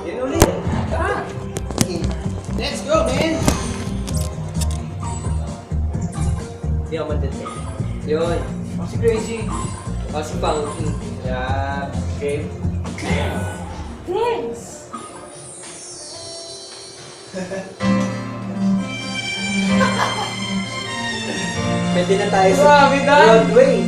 Yan ulit. Tara. Let's go, man! Hindi ako mag-detect. Yun. Oh, si Crazy. O, si Funky. Yeah. Okay. Thanks! Pwede na tayo sa Grabe, Dan. Broadway.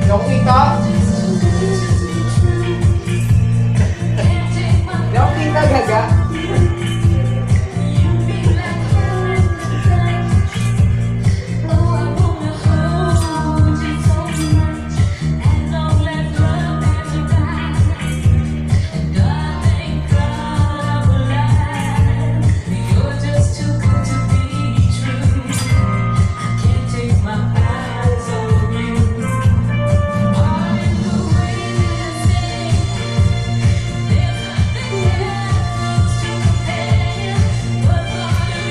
Yung kita. Yung kita, gaga.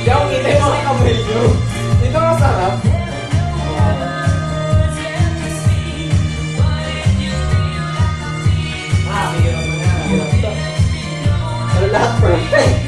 Yung kita yung mga kamay nyo. Dito nga sarap. Ah, hirap mo na. Hirap to. Pero lahat perfect.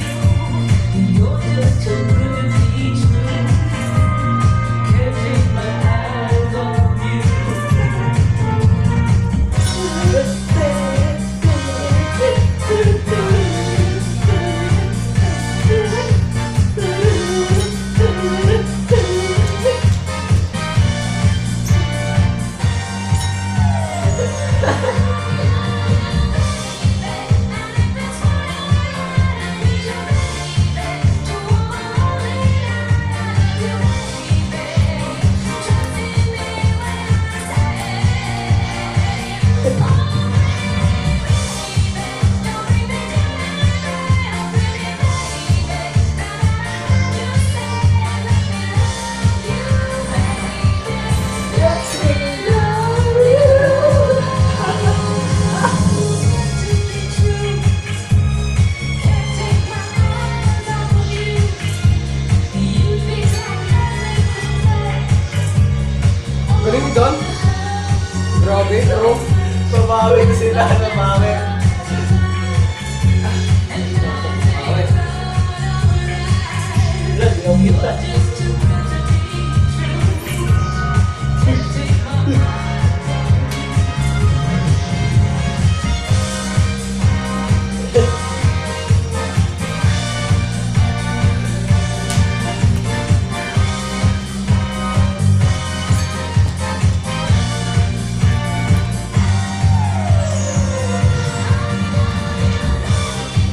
Galing mo doon? Grabe, pero babawi na sila na mami. Yung kita.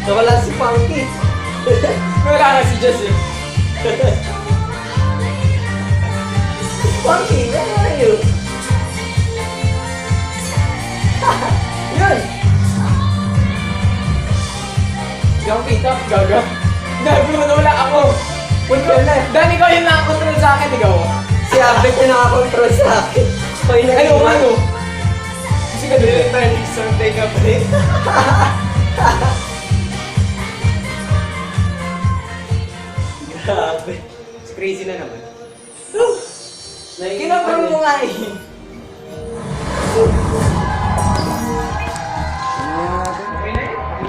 Nawala si Funky. Wala na si Jess eh. Funky, where are you? Yun! Yung kita, gaga. Gabi mo na wala ako. Punta na. Dan, ikaw yung nakakontrol sa akin, ikaw. Si Abet na nakakontrol sa akin. Hoy, Ano, ano? Kasi ka doon tayo isang take up eh. Grabe. Si Crazy na naman. Kinabang mo nga eh.